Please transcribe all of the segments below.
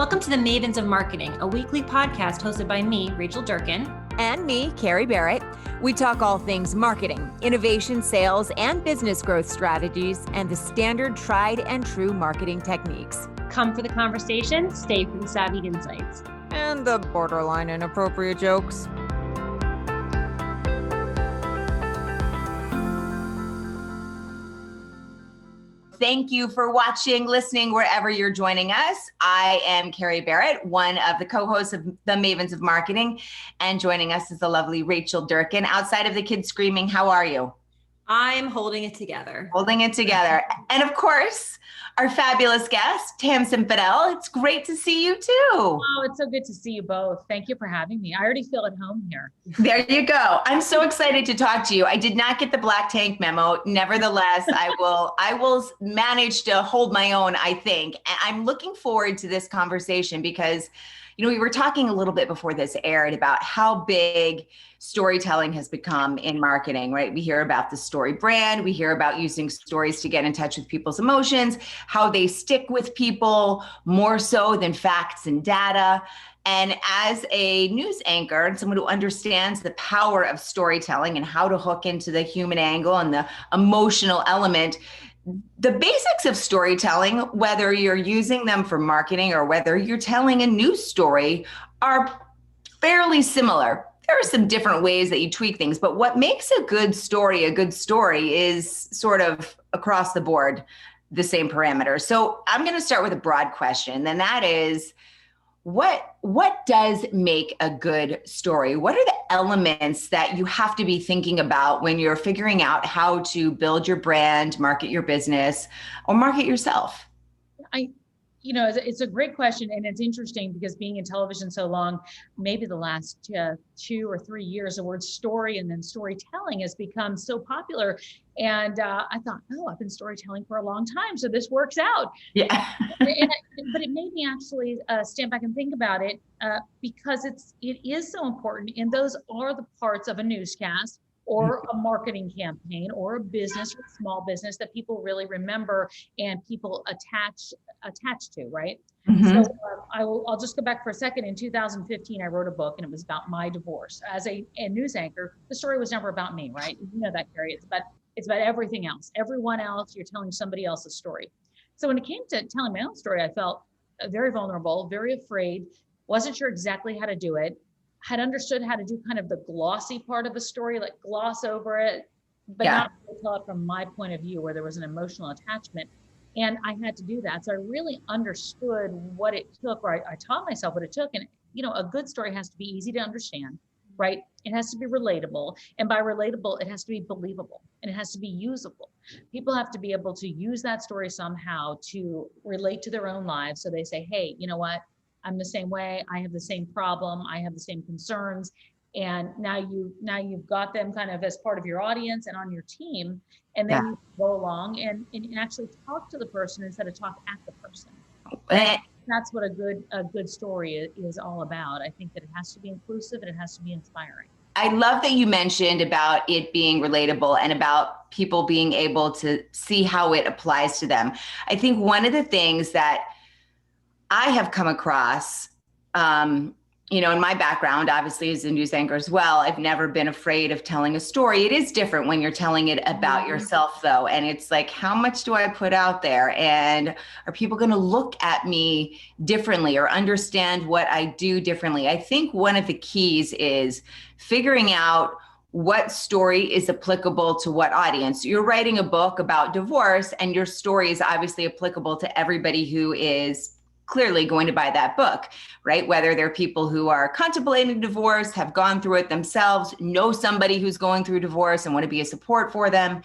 Welcome to the Mavens of Marketing, a weekly podcast hosted by me, Rachel Durkin. And me, Kerry Barrett. We talk all things marketing, innovation, sales, and business growth strategies, and the standard tried and true marketing techniques. Come for the conversation, stay for the savvy insights. And the borderline inappropriate jokes. Thank you for watching, listening, wherever you're joining us. I am Kerry Barrett, one of the co-hosts of the Mavens of Marketing, and joining us is the lovely Rachel Durkin. Outside of the kids screaming, how are you? I'm holding it together. Holding it together. And of course, our fabulous guest, Tamsen Fadal. It's great to see you too. Oh, it's so good to see you both. Thank you for having me. I already feel at home here. There you go. I'm so excited to talk to you. I did not get the black tank memo. Nevertheless, I will manage to hold my own, I think. And I'm looking forward to this conversation because, you know, we were talking a little bit before this aired about how big storytelling has become in marketing, right? We hear about the story brand. We hear about using stories to get in touch with people's emotions, how they stick with people more so than facts and data. And as a news anchor and someone who understands the power of storytelling and how to hook into the human angle and the emotional element, the basics of storytelling, whether you're using them for marketing or whether you're telling a news story, are fairly similar. There are some different ways that you tweak things, but what makes a good story is sort of across the board, the same parameters. So I'm going to start with a broad question, and that is, what does make a good story? What are the elements that you have to be thinking about when you're figuring out how to build your brand, market your business, or market yourself? It's a great question. And it's interesting because being in television so long, maybe the last 2 or 3 years, the word story and then storytelling has become so popular. And I thought, I've been storytelling for a long time, so this works out. Yeah. But it made me actually stand back and think about it because it is so important. And those are the parts of a newscast or a marketing campaign or a business or small business that people really remember and people attach to, right? Mm-hmm. So I'll just go back for a second. In 2015, I wrote a book and it was about my divorce. As a news anchor, the story was never about me, right? You know that, Kerry. It's about everything else. Everyone else, you're telling somebody else's story. So when it came to telling my own story, I felt very vulnerable, very afraid, wasn't sure exactly how to do it. Had understood how to do kind of the glossy part of a story, like gloss over it, but not really tell it from my point of view where there was an emotional attachment. And I had to do that. So I really understood what it took, or I taught myself what it took. And, a good story has to be easy to understand, right? It has to be relatable. And by relatable, it has to be believable and it has to be usable. People have to be able to use that story somehow to relate to their own lives. So they say, hey, you know what? I'm the same way. I have the same problem. I have the same concerns. And now you've got them kind of as part of your audience and on your team. And then you go along and actually talk to the person instead of talk at the person. That's what a good story is all about. I think that it has to be inclusive and it has to be inspiring. I love that you mentioned about it being relatable and about people being able to see how it applies to them. I think one of the things that I have come across, in my background, obviously as a news anchor as well, I've never been afraid of telling a story. It is different when you're telling it about yourself though. And it's like, how much do I put out there? And are people going to look at me differently or understand what I do differently? I think one of the keys is figuring out what story is applicable to what audience. You're writing a book about divorce and your story is obviously applicable to everybody who is clearly going to buy that book, right? Whether they're people who are contemplating divorce, have gone through it themselves, know somebody who's going through divorce and want to be a support for them.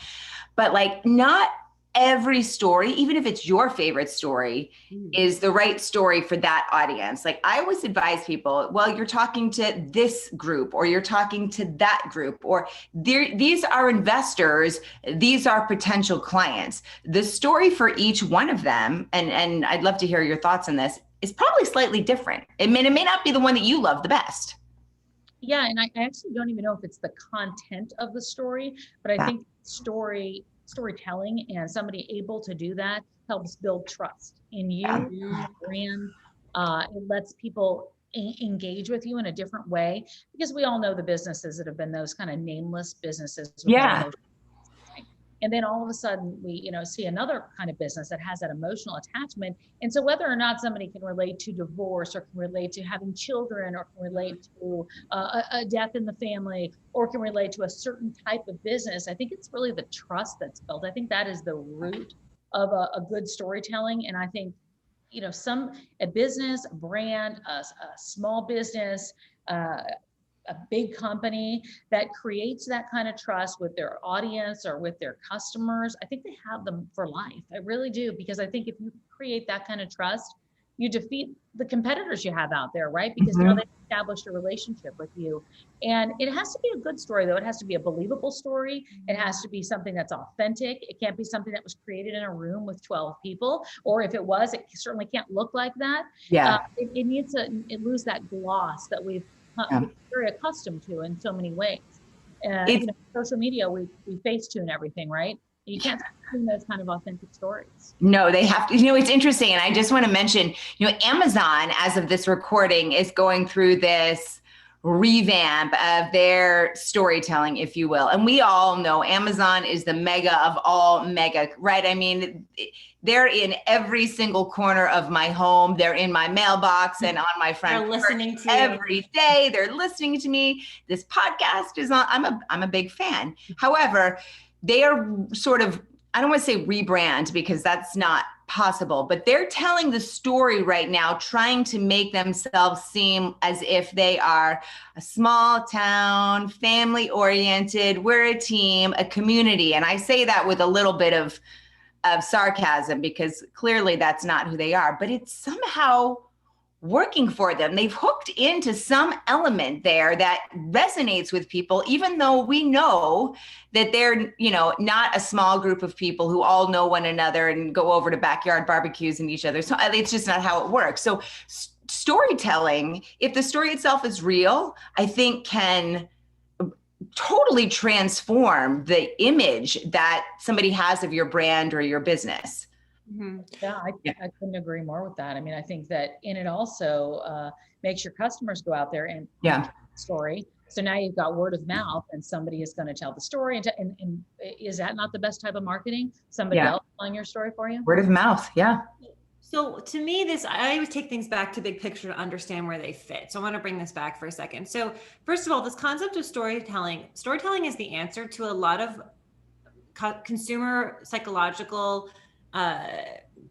But not every story, even if it's your favorite story, is the right story for that audience. Like I always advise people, well, you're talking to this group or you're talking to that group, or these are investors, these are potential clients. The story for each one of them, and I'd love to hear your thoughts on this, is probably slightly different. It may not be the one that you love the best. Yeah, and I actually don't even know if it's the content of the story, but I think storytelling and somebody able to do that helps build trust in you, your brand, It lets people engage with you in a different way, because we all know the businesses that have been those kind of nameless businesses with no Yeah. emotion. And then all of a sudden we, see another kind of business that has that emotional attachment. And so whether or not somebody can relate to divorce, or can relate to having children, or can relate to a death in the family, or can relate to a certain type of business, I think it's really the trust that's built. I think that is the root of a good storytelling. And I think, a business, a brand, a small business, a big company that creates that kind of trust with their audience or with their customers, I think they have them for life. I really do, because I think if you create that kind of trust, you defeat the competitors you have out there, right? Because now they've established a relationship with you. And it has to be a good story, though. It has to be a believable story. It has to be something that's authentic. It can't be something that was created in a room with 12 people, or if it was, it certainly can't look like that. Yeah. It needs to lose that gloss that we've very accustomed to in so many ways. Social media, we face tune everything, right? You can't see those kind of authentic stories. No, they have to. It's interesting. And I just want to mention, Amazon, as of this recording, is going through this revamp of their storytelling, if you will. And we all know Amazon is the mega of all mega, right? I mean, they're in every single corner of my home. They're in my mailbox and on my front porch. They're listening to every day. They're listening to me. This podcast is on. I'm a big fan. However, they are sort of, I don't want to say rebrand, because that's not possible, but they're telling the story right now, trying to make themselves seem as if they are a small town, family oriented. We're a team, a community. And I say that with a little bit of sarcasm, because clearly that's not who they are, but it's somehow working for them. They've hooked into some element there that resonates with people, even though we know that they're, not a small group of people who all know one another and go over to backyard barbecues and each other. So it's just not how it works. So storytelling, if the story itself is real, I think can totally transform the image that somebody has of your brand or your business. Mm-hmm. Yeah, I couldn't agree more with that. I mean, I think that, and it also makes your customers go out there and tell the story. So now you've got word of mouth, and somebody is going to tell the story. And is that not the best type of marketing? Somebody else telling your story for you? Word of mouth. Yeah. So to me, I always take things back to big picture to understand where they fit. So I want to bring this back for a second. So first of all, this concept of storytelling is the answer to a lot of consumer psychological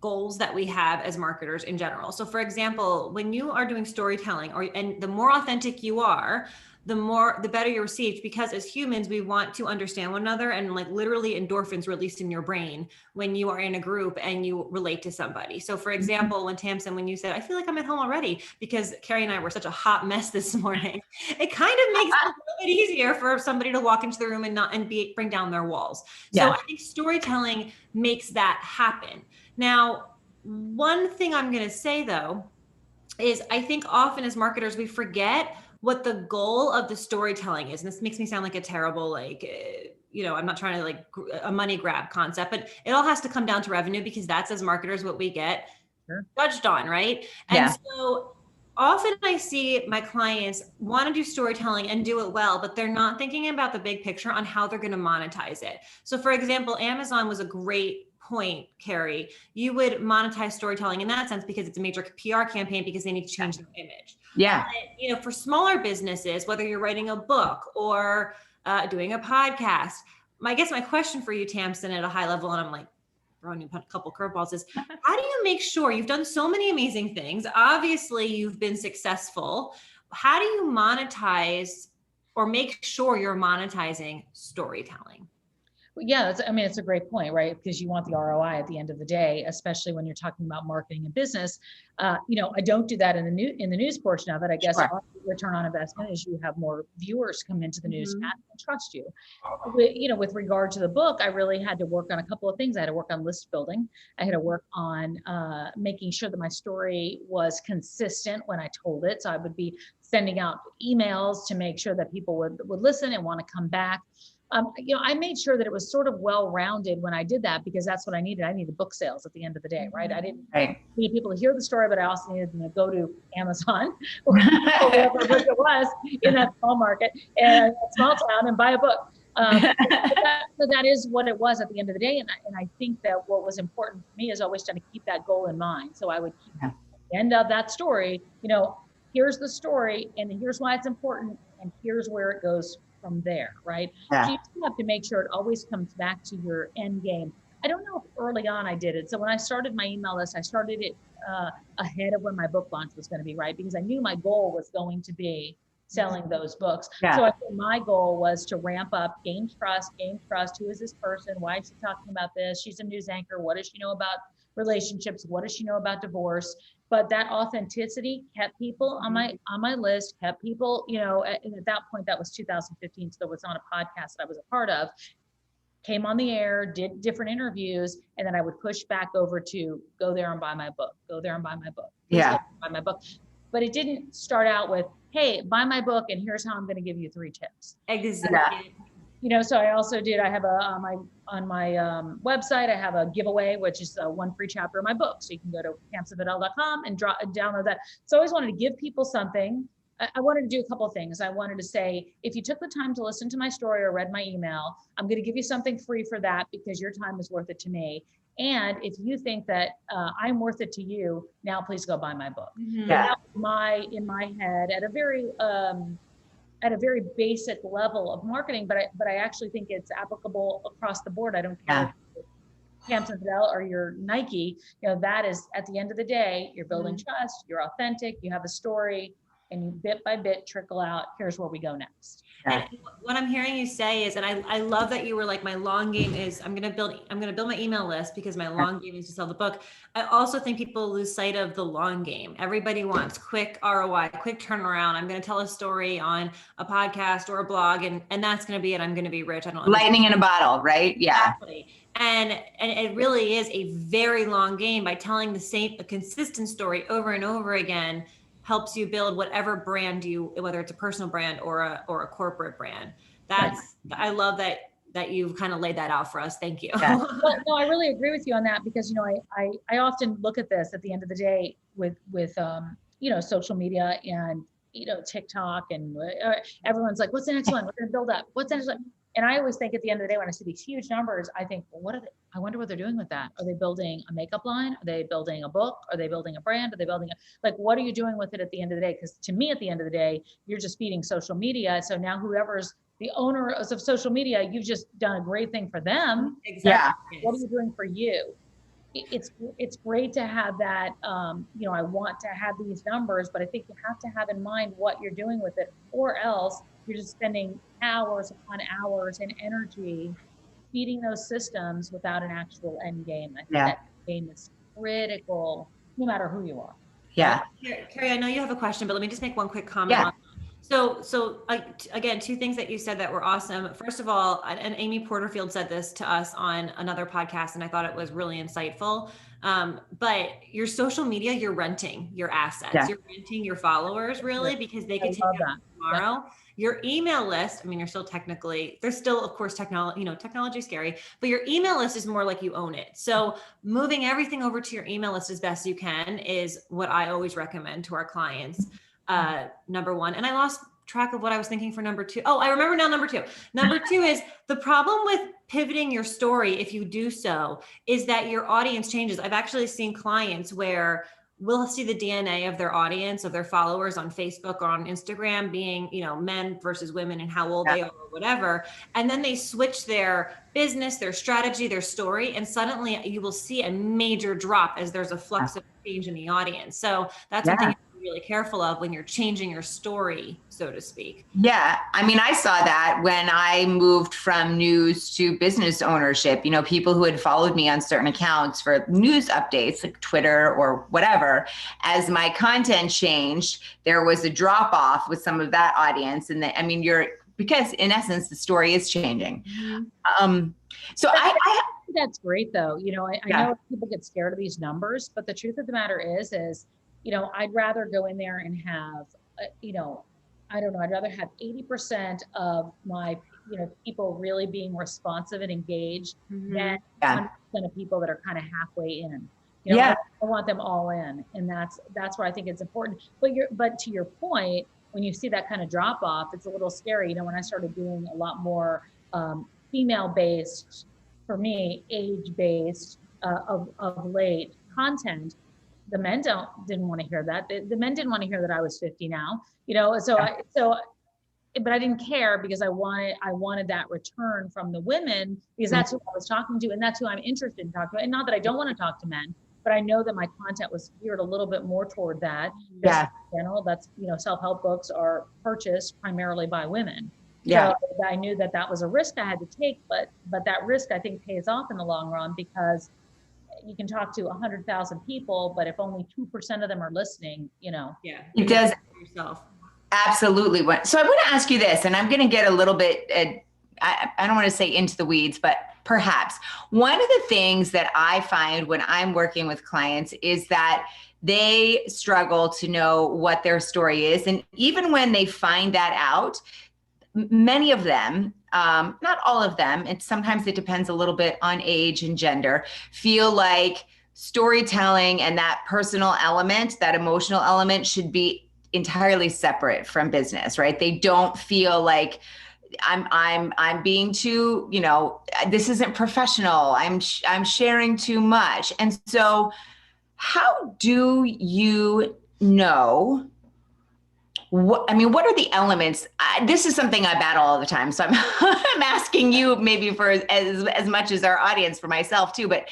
goals that we have as marketers in general. So for example, when you are doing storytelling, and the more authentic you are, the better you're received, because as humans, we want to understand one another, and like literally endorphins released in your brain when you are in a group and you relate to somebody. So for example, when you said, I feel like I'm at home already, because Kerry and I were such a hot mess this morning, it kind of makes it a little bit easier for somebody to walk into the room and bring down their walls. So I think storytelling makes that happen. Now, one thing I'm going to say though, is I think often as marketers, we forget what the goal of the storytelling is. And this makes me sound like a terrible, I'm not trying to a money grab concept, but it all has to come down to revenue, because that's, as marketers, what we get judged on, right? And so often I see my clients want to do storytelling and do it well, but they're not thinking about the big picture on how they're going to monetize it. So for example, Amazon was a great point, Kerry. You would monetize storytelling in that sense because it's a major PR campaign, because they need to change their image. Yeah. But, for smaller businesses, whether you're writing a book or doing a podcast, I guess my question for you, Tamsen, at a high level, and I'm like throwing you a couple curveballs, is how do you make sure you've done so many amazing things? Obviously, you've been successful. How do you monetize or make sure you're monetizing storytelling? Yeah, it's a great point, right? Because you want the ROI at the end of the day, especially when you're talking about marketing and business. I don't do that in the news portion of it. I guess our return on investment is you have more viewers come into the newscast and trust you. With regard to the book, I really had to work on a couple of things. I had to work on list building. I had to work on making sure that my story was consistent when I told it. So I would be sending out emails to make sure that people would listen and want to come back. I made sure that it was sort of well-rounded when I did that, because that's what I needed. I needed book sales at the end of the day, right? I didn't need people to hear the story, but I also needed them to go to Amazon or whatever book it was in that small market and a small town and buy a book. So that is what it was at the end of the day. And I think that what was important for me is always trying to keep that goal in mind. So I would keep at the end of that story, here's the story and here's why it's important and here's where it goes from there, right? So you still have to make sure it always comes back to your end game. I don't know if early on I did it. So when I started my email list, I started it ahead of when my book launch was going to be, right? Because I knew my goal was going to be selling those books. So I think my goal was to ramp up, gain trust. Who is this person? Why is she talking about this? She's a news anchor. What does she know about relationships? What does she know about divorce? But that authenticity kept people on my list, kept people, and at that point, that was 2015. So there was on a podcast that I was a part of, came on the air, did different interviews, and then I would push back over to go there and buy my book, go there and buy my book. Buy my book. But it didn't start out with, hey, buy my book and here's how I'm going to give you 3 tips. Exactly. So I also did, I have on my website, I have a giveaway, which is one free chapter of my book. So you can go to tamsenfadal.com and download that. So I always wanted to give people something. I wanted to do a couple of things. I wanted to say, if you took the time to listen to my story or read my email, I'm going to give you something free for that because your time is worth it to me. And if you think that I'm worth it to you, now please go buy my book. Mm-hmm. That was in my head at a very basic level of marketing, but I actually think it's applicable across the board. I don't care if Tamsen Fadal or your Nike, that is at the end of the day, you're building trust, you're authentic, you have a story, and you bit by bit trickle out, here's where we go next. And what I'm hearing you say is, and I love that you were like, my long game is I'm going to build my email list because my long game is to sell the book. I also think people lose sight of the long game. Everybody wants quick ROI, quick turnaround. I'm going to tell a story on a podcast or a blog and that's going to be it. I'm going to be rich. I don't lightning in a bottle, right? Yeah. Exactly. And it really is a very long game. By telling a consistent story over and over again helps you build whatever brand whether it's a personal brand or a corporate brand. I love that you've kind of laid that out for us. Thank you. Yeah. Well, no, I really agree with you on that because, I often look at this at the end of the day with social media and, TikTok and everyone's like, what's the next one? We're going to build up. What's the next one? And I always think at the end of the day, when I see these huge numbers, I think, well, what are they? I wonder what they're doing with that. Are they building a makeup line? Are they building a book? Are they building a brand? Are they building what are you doing with it at the end of the day? Because to me, at the end of the day, you're just feeding social media. So now whoever's the owner of social media, you've just done a great thing for them. Exactly. Yeah. What are you doing for you? It's great to have that. I want to have these numbers, but I think you have to have in mind what you're doing with it, or else you're just spending hours upon hours and energy feeding those systems without an actual end game. I think that game is critical, no matter who you are. Yeah. Kerry, I know you have a question, but let me just make one quick comment on that. So again, 2 things that you said that were awesome. First of all, and Amy Porterfield said this to us on another podcast, and I thought it was really insightful. But your social media, you're renting your assets. Yeah. You're renting your followers, really, because they can take it tomorrow. Yeah. Your email list, there's still, of course, technology is scary, but your email list is more like you own it. So moving everything over to your email list as best you can is what I always recommend to our clients. Number 1. And I lost track of what I was thinking for number 2. Oh, I remember now. Number 2 is the problem with pivoting your story. If you do so, is that your audience changes. I've actually seen clients where we'll see the DNA of their audience, of their followers on Facebook or on Instagram being, men versus women and how old they are or whatever. And then they switch their business, their strategy, their story, and suddenly you will see a major drop as there's a flux of change in the audience. So that's something you have to be really careful of when you're changing your story, so to speak. Yeah. I saw that when I moved from news to business ownership, people who had followed me on certain accounts for news updates like Twitter or whatever, as my content changed, there was a drop off with some of that audience. And because in essence, the story is changing. Mm-hmm. So that's great though. I know people get scared of these numbers, but the truth of the matter is, I'd rather go in there and have, I'd rather have 80% of my people really being responsive and engaged than Yeah. 100% of people that are kind of halfway in. Yeah. I want them all in, and that's where I think it's important. But to your point, when you see that kind of drop off, it's a little scary. When I started doing a lot more female based, for me, age based of late content, the men didn't want to hear that. The men didn't want to hear that I was 50 now. But I didn't care because I wanted that return from the women, because that's who I was talking to, and that's who I'm interested in talking to. And not that I don't want to talk to men, but I know that my content was geared a little bit more toward that. Yeah. In general, that's, self-help books are purchased primarily by women. Yeah. So I knew that was a risk I had to take, but that risk I think pays off in the long run, because you can talk to 100,000 people, but if only 2% of them are listening, Yeah. It does. Yourself. Absolutely. So I want to ask you this, and I'm going to get a little bit, I don't want to say into the weeds, but perhaps one of the things that I find when I'm working with clients is that they struggle to know what their story is. And even when they find that out, many of them, not all of them, sometimes it depends a little bit on age and gender, feel like storytelling and that personal element, that emotional element, should be entirely separate from business, right? They don't feel like I'm being too, this isn't professional. I'm sharing too much. And so how do you know what are the elements? This is something I battle all the time. So I'm asking you maybe for as much as our audience, for myself too, but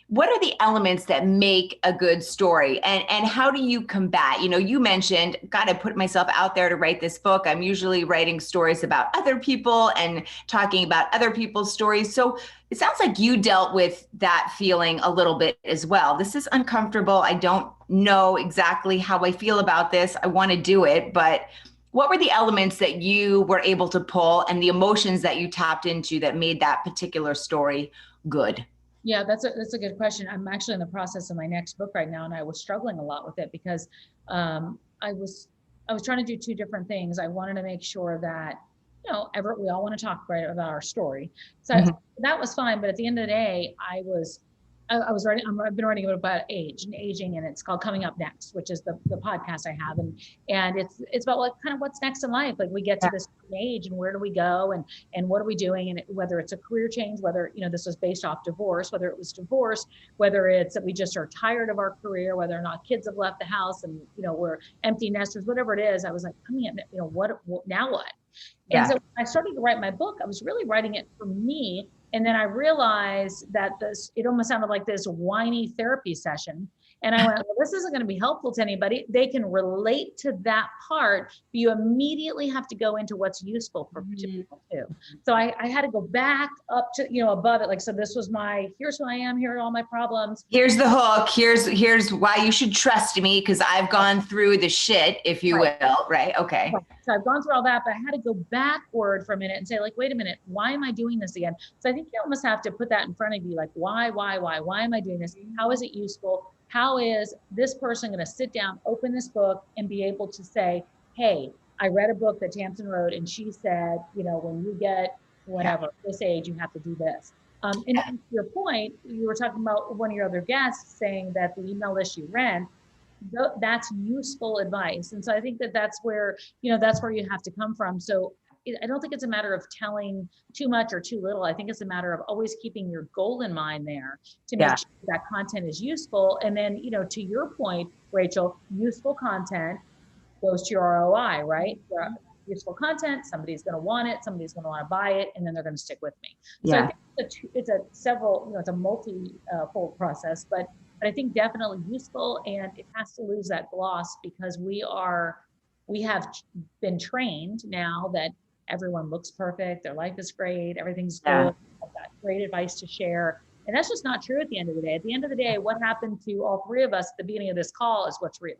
what are the elements that make a good story, and how do you combat? You mentioned, God, I put myself out there to write this book. I'm usually writing stories about other people and talking about other people's stories. So it sounds like you dealt with that feeling a little bit as well. This is uncomfortable. I don't know exactly how I feel about this. I want to do it, but what were the elements that you were able to pull and the emotions that you tapped into that made that particular story good? Yeah, that's a good question. I'm actually in the process of my next book right now, and I was struggling a lot with it because I was trying to do two different things. I wanted to make sure that we all want to talk about our story, so that was fine. But at the end of the day, I've been writing about age and aging, and it's called Coming Up Next, which is the podcast I have. And it's about kind of what's next in life. Like, we get to this age, and where do we go, and what are we doing? And whether it's a career change, whether, this was based off divorce, whether it was divorce, whether it's that we just are tired of our career, whether or not kids have left the house and, we're empty nesters, whatever it is, I was like, coming up, what now what? And so when I started to write my book, I was really writing it for me. And then I realized that it almost sounded like this whiny therapy session. And I went, well, this isn't going to be helpful to anybody. They can relate to that part, but you immediately have to go into what's useful for people too. So I had to go back up to, above it. Like, so this was here's who I am, here are all my problems. Here's the hook. Here's why you should trust me, because I've gone through the shit, if you will, right? Okay. So I've gone through all that, but I had to go backward for a minute and say, like, wait a minute, why am I doing this again? So I think you almost have to put that in front of you, like, why am I doing this? How is it useful? How is this person going to sit down, open this book, and be able to say, hey, I read a book that Tamsen wrote, and she said, when you get this age, you have to do this. And to your point, you were talking about one of your other guests saying that the email list you ran, that's useful advice. And so I think that's where you have to come from. So I don't think it's a matter of telling too much or too little. I think it's a matter of always keeping your goal in mind there to make sure that content is useful. And then, to your point, Rachel, useful content goes to your ROI, right? Useful content, somebody's going to want it, somebody's going to want to buy it, and then they're going to stick with me. So I think it's a multi-fold process, but I think definitely useful, and it has to lose that gloss, because we have been trained now that everyone looks perfect, their life is great, everything's good, I've got great advice to share. And that's just not true at the end of the day. At the end of the day, what happened to all three of us at the beginning of this call is what's real.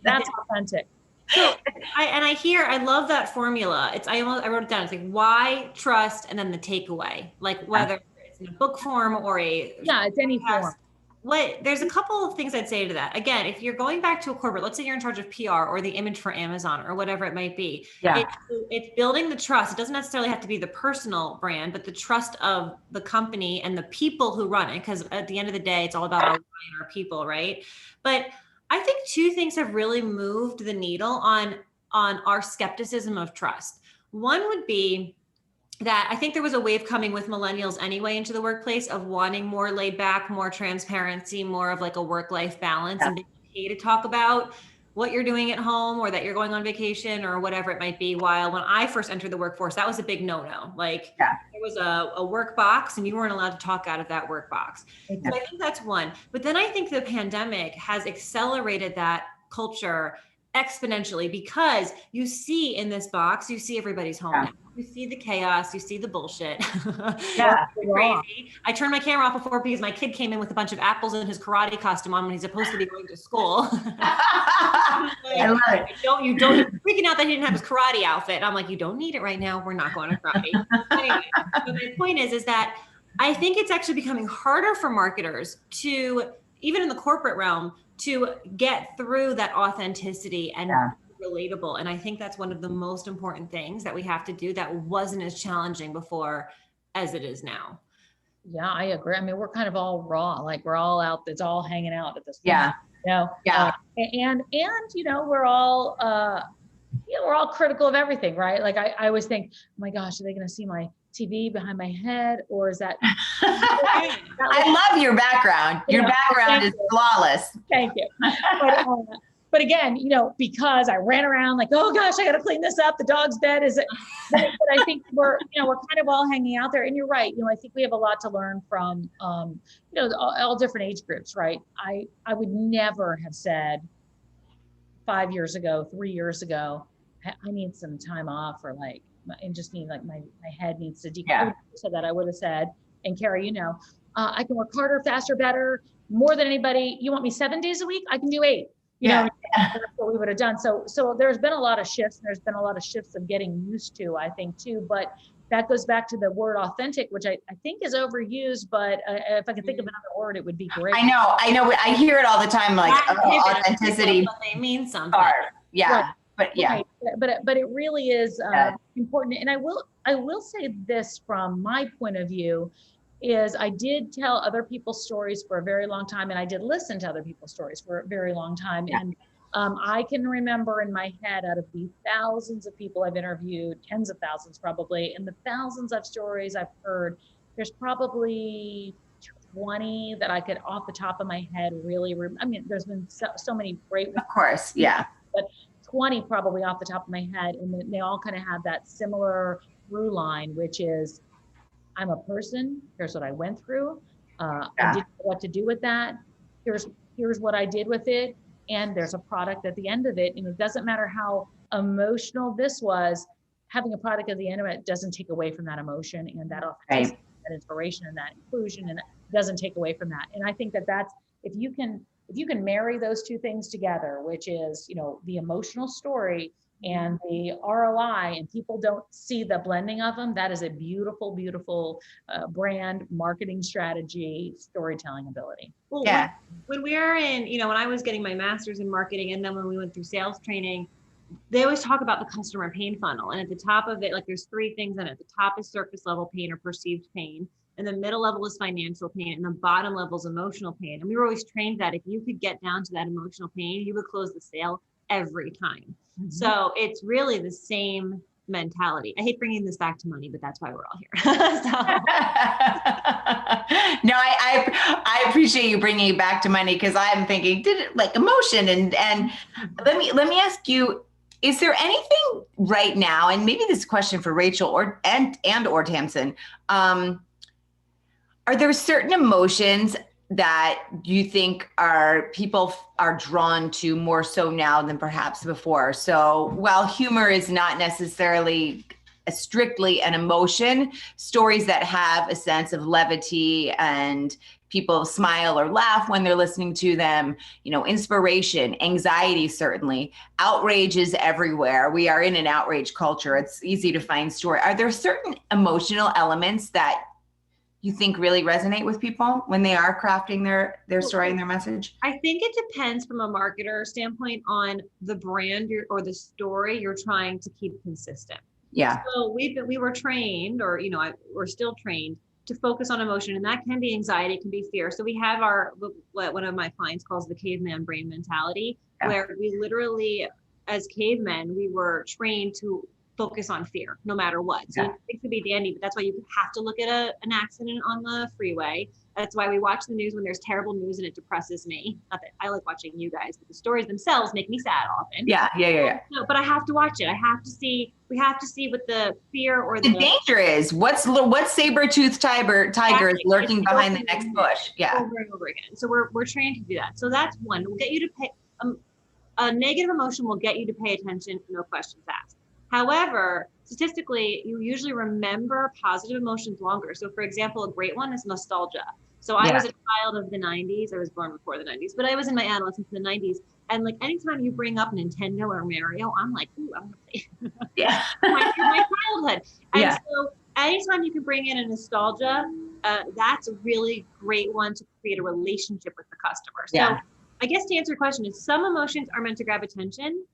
That's authentic. So I love that formula. I wrote it down. It's like why, trust, and then the takeaway. Like whether it's in a book form or it's any form. there's a couple of things I'd say to that. Again, if you're going back to a corporate, let's say you're in charge of PR or the image for Amazon or whatever it might be. Yeah. It's building the trust. It doesn't necessarily have to be the personal brand, but the trust of the company and the people who run it. Because at the end of the day, it's all about our people, right? But I think two things have really moved the needle on our skepticism of trust. One would be that I think there was a wave coming with millennials anyway into the workplace of wanting more laid back, more transparency, more of like a work-life balance, and being okay to talk about what you're doing at home or that you're going on vacation or whatever it might be. While when I first entered the workforce, that was a big no-no. Like there was a work box and you weren't allowed to talk out of that work box. So I think that's one. But then I think the pandemic has accelerated that culture exponentially, because you see in this box, you see everybody's home now. You see the chaos, you see the bullshit. Crazy. I turned my camera off before because my kid came in with a bunch of apples in his karate costume on when he's supposed to be going to school. I love it. You're freaking out that he didn't have his karate outfit. I'm like, you don't need it right now. We're not going to karate. Anyway, but my point is that I think it's actually becoming harder for marketers to, even in the corporate realm, to get through that authenticity and relatable. And I think that's one of the most important things that we have to do that wasn't as challenging before as it is now. Yeah, I agree. I mean, we're kind of all raw, like we're all out, it's all hanging out at this point. Yeah. You know? And you know, we're all critical of everything, right? Like I always think, oh my gosh, are they going to see my TV behind my head, or is that? I love your background. Your background is flawless. Thank you. But again, you know, because I ran around like, oh gosh, I got to clean this up. The dog's bed is it? But I think we're kind of all hanging out there. And you're right. You know, I think we have a lot to learn from, all different age groups, right? I would never have said 5 years ago, 3 years ago, I need some time off, or like, and just need like my head needs to decompress. So that I would have said, and Kerry, you know, I can work harder, faster, better, more than anybody. You want me 7 days a week? I can do 8. You know, that's what we would have done. So there's been a lot of shifts, and there's been a lot of shifts of getting used to, I think too, but that goes back to the word authentic, which I think is overused, but if I could think of another word, it would be great. I know. I hear it all the time, like authenticity. They mean something. Yeah. But right. But it really is important. And I will say this from my point of view is I did tell other people's stories for a very long time, and I did listen to other people's stories for a very long time. And I can remember in my head, out of the thousands of people I've interviewed, tens of thousands probably, and the thousands of stories I've heard, there's probably 20 that I could off the top of my head really, I mean, there's been so many great ones. Of course, but 20 probably off the top of my head, and they all kind of have that similar through line, which is, I'm a person, here's what I went through, I didn't know what to do with that, here's what I did with it, and there's a product at the end of it. And it doesn't matter how emotional this was, having a product at the end of it doesn't take away from that emotion and that authenticity, that inspiration and that inclusion, and it doesn't take away from that. And I think that's, if you can marry those two things together, which is, you know, the emotional story and the ROI, and people don't see the blending of them, that is a beautiful, beautiful brand marketing strategy, storytelling ability. Well, when we are in, you know, when I was getting my master's in marketing, and then when we went through sales training, they always talk about the customer pain funnel. And at the top of it, like there's 3 things in it. The top is surface level pain or perceived pain. And the middle level is financial pain, and the bottom level is emotional pain. And we were always trained that if you could get down to that emotional pain, you would close the sale every time. Mm-hmm. So it's really the same mentality. I hate bringing this back to money, but that's why we're all here. No, I appreciate you bringing it back to money, because I'm thinking, did it like emotion? And let me ask you, is there anything right now, and maybe this is a question for Rachel or Tamsen, are there certain emotions that you think people are drawn to more so now than perhaps before? So while humor is not necessarily strictly an emotion, stories that have a sense of levity and people smile or laugh when they're listening to them, you know, inspiration, anxiety, certainly, outrage is everywhere. We are in an outrage culture. It's easy to find story. Are there certain emotional elements that you think really resonate with people when they are crafting their story and their message? I think it depends from a marketer standpoint on the brand or the story you're trying to keep consistent. Yeah. So we were trained, or we're still trained to focus on emotion, and that can be anxiety, it can be fear. So we have what one of my clients calls the caveman brain mentality, where we literally, as cavemen, we were trained to focus on fear no matter what. So it could be dandy, but that's why you have to look at an accident on the freeway. That's why we watch the news when there's terrible news and it depresses me. Not that I like watching you guys, but the stories themselves make me sad often. Yeah. No, but I have to watch it. We have to see what the fear or the danger is. What saber-toothed tiger is lurking behind the next bush. Yeah. Over and over again. So we're trained to do that. So that's one. We'll get you to pay a negative emotion will get you to pay attention, no questions asked. However, statistically, you usually remember positive emotions longer. So for example, a great one is nostalgia. So I was a child of the 90s. I was born before the 90s, but I was in my adolescence in the 90s. And like anytime you bring up Nintendo or Mario, I'm like, ooh, I'm gonna play. Yeah. my childhood. And so anytime you can bring in a nostalgia, that's a really great one to create a relationship with the customer. So I guess to answer your question is, some emotions are meant to grab attention,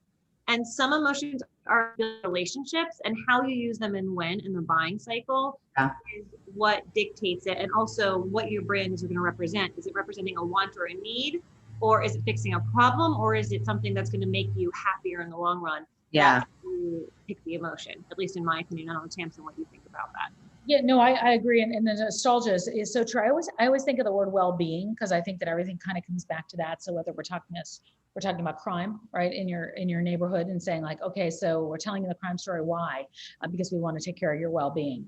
and some emotions are relationships, and how you use them and when in the buying cycle is what dictates it. And also what your brand is going to represent. Is it representing a want or a need, or is it fixing a problem, or is it something that's going to make you happier in the long run? Yeah. You pick the emotion, at least in my opinion. I don't know, Tamsen, what do you think about that? Yeah, no, I agree. And the nostalgia is so true. I always think of the word well-being, because I think that everything kind of comes back to that. So whether we're talking about crime, right, in your neighborhood, and saying like, okay, so we're telling you the crime story. Why? Because we want to take care of your well-being.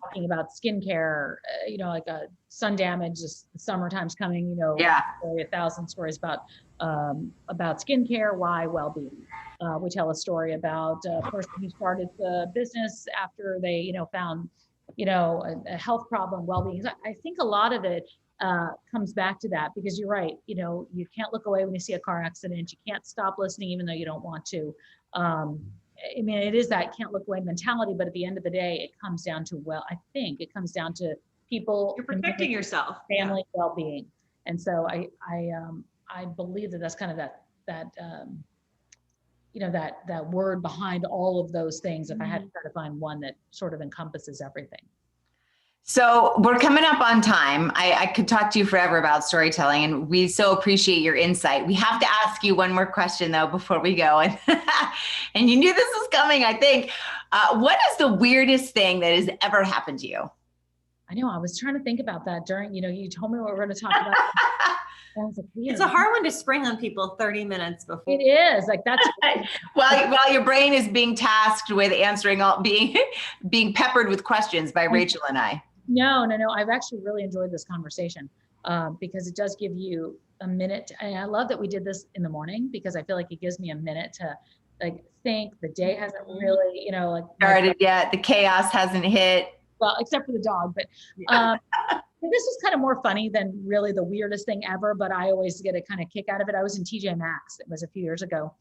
Talking about skincare, like sun damage, the summertime's coming, 1,000 stories about skincare. Why? Well-being. We tell a story about a person who started the business after they, found, a health problem, well-being. I think a lot of it comes back to that, because you're right. You can't look away when you see a car accident. You can't stop listening, even though you don't want to. It is that can't look away mentality, but at the end of the day, it comes down to, I think it comes down to people. You're protecting yourself. Family well-being. And so I believe that's kind of that word behind all of those things, if I had to try to find one that sort of encompasses everything. So we're coming up on time. I could talk to you forever about storytelling, and we so appreciate your insight. We have to ask you one more question though before we go. And, and you knew this was coming, I think. What is the weirdest thing that has ever happened to you? I know, I was trying to think about that during, you told me what we're going to talk about. I was like, it's a hard one to spring on people 30 minutes before. It is like that's while your brain is being tasked with answering being peppered with questions by Rachel and I. No. I've actually really enjoyed this conversation because it does give you a minute. And I love that we did this in the morning, because I feel like it gives me a minute to like think. The day hasn't really, started yet. The chaos hasn't hit. Well, except for the dog, but this was kind of more funny than really the weirdest thing ever, but I always get a kind of kick out of it. I was in TJ Maxx. It was a few years ago.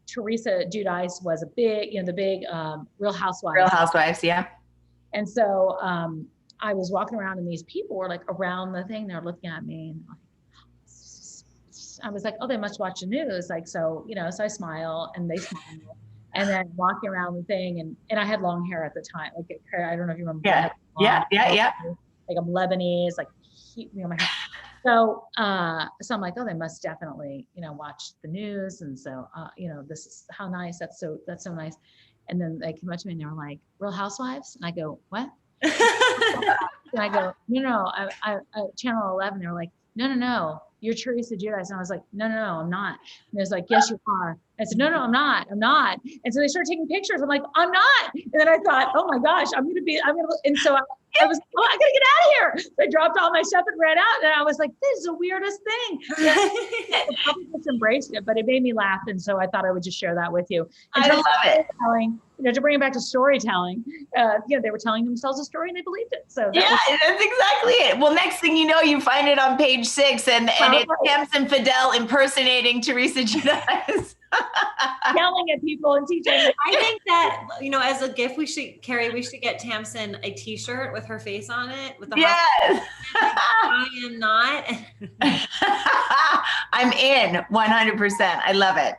Teresa Giudice was a big, the big Real Housewives. Real Housewives, yeah. And so I was walking around, and these people were like around the thing. They're looking at me, and I was like, oh, they must watch the news. Like, so, so I smile, and they smile. And then walking around the thing, and I had long hair at the time. Like, I don't know if you remember. Yeah. Like I'm Lebanese, like, my hair. So I'm like, oh, they must definitely, watch the news. And so, this is how nice. That's so nice. And then they came up to me and they were like, Real Housewives? And I go, what? And I go, no, I Channel 11. They were like, no, you're Teresa Giudice. And I was like, no, I'm not. And they was like, yes, you are. I said, no, I'm not. And so they started taking pictures. I'm like, I'm not. And then I thought, oh my gosh, and so I was, I gotta get out of here. So I dropped all my stuff and ran out. And I was like, this is the weirdest thing. I probably just embraced it, but it made me laugh. And so I thought I would just share that with you. I love it. To bring it back to storytelling, they were telling themselves a story and they believed it. So that's exactly it. Well, next thing you know, you find it on page 6 and it's Tamsen Fadal impersonating Teresa Giudice. yelling at people and teaching. I think that, as a gift, we should get Tamsen a t-shirt with her face on it with the Yes. I am not. I'm in 100%. I love it.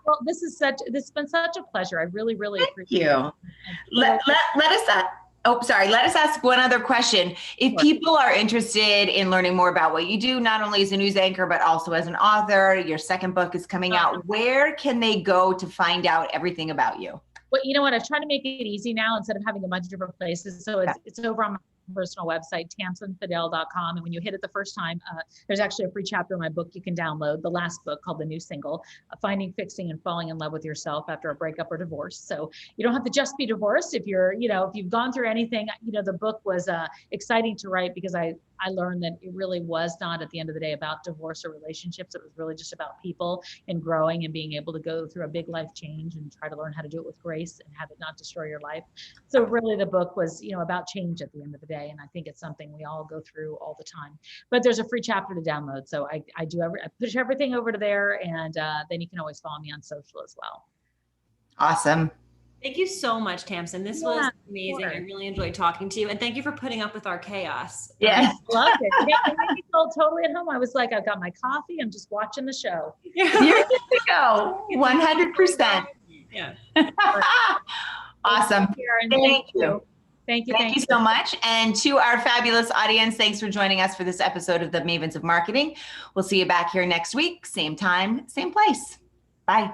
Well, this has been such a pleasure. I really, really appreciate you. it. Let us ask one other question. If people are interested in learning more about what you do, not only as a news anchor, but also as an author, your second book is coming out. Where can they go to find out everything about you? Well, you know what? I've tried to make it easy now instead of having a bunch of different places. So it's over on my personal website, tamsenfadal.com. And when you hit it the first time, there's actually a free chapter in my book you can download, the last book called The New Single, Finding, Fixing, and Falling in Love with Yourself After a Breakup or Divorce. So you don't have to just be divorced. If you've gone through anything, the book was exciting to write because I learned that it really was not at the end of the day about divorce or relationships. It was really just about people and growing and being able to go through a big life change and try to learn how to do it with grace and have it not destroy your life. So really the book was, about change at the end of the day. And I think it's something we all go through all the time, but there's a free chapter to download. So I push everything over to there, and then you can always follow me on social as well. Awesome. Thank you so much, Tamsen. This was amazing. I really enjoyed talking to you, and thank you for putting up with our chaos. Yes. I loved it. It made me feel totally at home. I was like, I've got my coffee. I'm just watching the show. You're good to go. 100%. Yeah. Awesome. Thank you. Thank you. Thank you so much. And to our fabulous audience, thanks for joining us for this episode of the Mavens of Marketing. We'll see you back here next week, same time, same place. Bye.